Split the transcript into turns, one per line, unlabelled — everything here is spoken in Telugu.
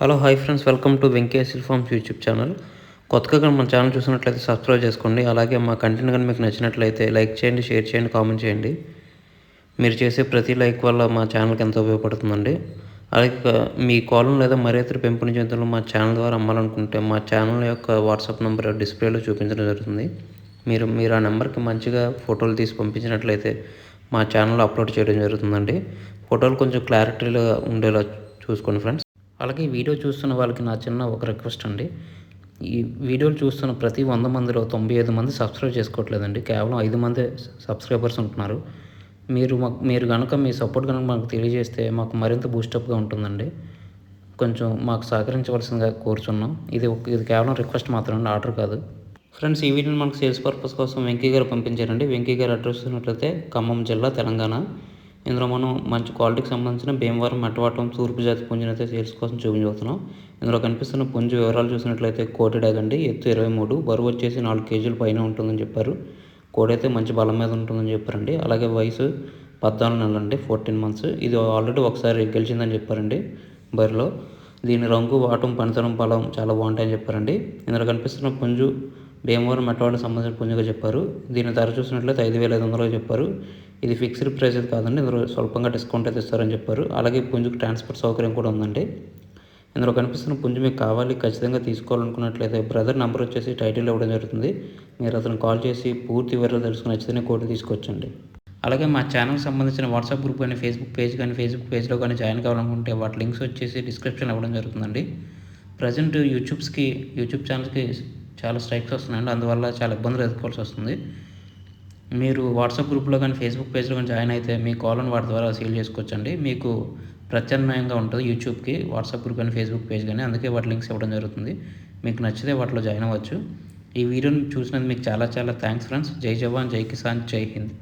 Hello hi friends, welcome to Venky Aseel forms YouTube channel. కొత్తగా కానీ మన ఛానల్ చూసినట్లయితే సబ్స్క్రైబ్ చేసుకోండి. అలాగే మా కంటెంట్ కానీ మీకు నచ్చినట్లయితే లైక్ చేయండి, షేర్ చేయండి, కామెంట్ చేయండి. మీరు చేసే ప్రతి లైక్ వల్ల మా ఛానల్కి ఎంతో ఉపయోగపడుతుందండి. అలాగే మీ కోళ్ళను లేదా మరే ఇతర పెంపుడు జంతువులు మా ఛానల్ ద్వారా అమ్మాలనుకుంటే మా ఛానల్ యొక్క వాట్సాప్ నెంబర్ డిస్ప్లేలో చూపించడం జరుగుతుంది. మీరు ఆ నెంబర్కి మంచిగా ఫోటోలు తీసి పంపించినట్లయితే మా ఛానల్లో అప్లోడ్ చేయడం జరుగుతుందండి. ఫోటోలు కొంచెం క్లారిటీగా ఉండేలా చూసుకోండి ఫ్రెండ్స్. అలాగే ఈ వీడియో చూస్తున్న వాళ్ళకి నా చిన్న ఒక రిక్వెస్ట్ అండి. ఈ వీడియోలు చూస్తున్న ప్రతి 100 మందిలో 95 మంది సబ్స్క్రైబ్ చేసుకోవట్లేదండి. కేవలం 5 మందే సబ్స్క్రైబర్స్ ఉంటున్నారు. మీరు కనుక మీ సపోర్ట్ కనుక మాకు తెలియజేస్తే మాకు మరింత బూస్టప్గా ఉంటుందండి. కొంచెం మాకు సహకరించవలసిందిగా కోరుచున్నాం. ఇది కేవలం రిక్వెస్ట్ మాత్రమే, ఆర్డర్ కాదు. ఫ్రెండ్స్, ఈ వీడియోని మనకు సేల్స్ పర్పస్ కోసం వెంకీ గారు పంపించారండి. వెంకీ గారు అడ్రస్ చూసినట్లయితే ఖమ్మం జిల్లా, తెలంగాణ. ఇందులో మనం మంచి క్వాలిటీకి సంబంధించిన భీమవరం, మెట్టవాటం, తూర్పు జాతి పుంజుని అయితే సేల్స్ కోసం చూపించబోతున్నాం. ఇందులో కనిపిస్తున్న పుంజు వివరాలు చూసినట్లయితే కోటెడాగ్ అండి. ఎత్తు 23, బరువు వచ్చేసి 4 కేజీల పైన ఉంటుందని చెప్పారు. కోడైతే మంచి బలం మీద ఉంటుందని చెప్పారండి. అలాగే వయసు 14 నెలలు అండి, 14 మంత్స్. ఇది ఆల్రెడీ ఒకసారి గెలిచిందని చెప్పారండి బరిలో. దీని రంగు, వాటం, పనితనం, బలం చాలా బాగుంటాయని చెప్పారండి. ఇందులో కనిపిస్తున్న పుంజు భీమవరం, మెట్టవాడకు సంబంధించిన పుంజుగా చెప్పారు. దీని ధర చూసినట్లయితే 5,500 చెప్పారు. ఇది ఫిక్స్డ్ ప్రైస్ అయితే కాదండి, ఇందులో స్వల్పంగా డిస్కౌంట్ అయితే ఇస్తారని చెప్పారు. అలాగే పుంజుకు ట్రాన్స్పోర్ట్ సౌకర్యం కూడా ఉందండి. ఇందులో కనిపిస్తున్న పుంజు మీకు కావాలి, ఖచ్చితంగా తీసుకోవాలనుకున్నట్లయితే బ్రదర్ నెంబర్ వచ్చేసి టైటిల్ ఇవ్వడం జరుగుతుంది. మీరు అతను కాల్ చేసి పూర్తి వివరాలు తెలుసుకుని నచ్చితేనే కోటి తీసుకొచ్చండి. అలాగే మా ఛానల్కి సంబంధించిన వాట్సాప్ గ్రూప్ కానీ ఫేస్బుక్ పేజ్లో కానీ జాయిన్ కావాలనుకుంటే వాటి లింక్స్ వచ్చేసి డిస్క్రిప్షన్ ఇవ్వడం జరుగుతుందండి. ప్రజెంట్ యూట్యూబ్ ఛానల్స్కి చాలా స్ట్రైక్స్ వస్తున్నాయండి. అందువల్ల చాలా ఇబ్బందులు ఎదుర్కోవాల్సి వస్తుంది. మీరు వాట్సాప్ గ్రూప్లో కానీ ఫేస్బుక్ పేజ్లో కానీ జాయిన్ అయితే మీ కాల్ని వాటి ద్వారా సేల్ చేసుకోవచ్చండి. మీకు ప్రత్యామ్నాయంగా ఉంటుంది యూట్యూబ్కి వాట్సాప్ గ్రూప్ కానీ ఫేస్బుక్ పేజ్ కానీ. అందుకే వాటి లింక్స్ ఇవ్వడం జరుగుతుంది. మీకు నచ్చితే వాటిలో జాయిన్ అవ్వచ్చు. ఈ వీడియోని చూసినందుకు మీకు చాలా చాలా థ్యాంక్స్ ఫ్రెండ్స్. జై జవాన్, జై కిసాన్, జై హింద్.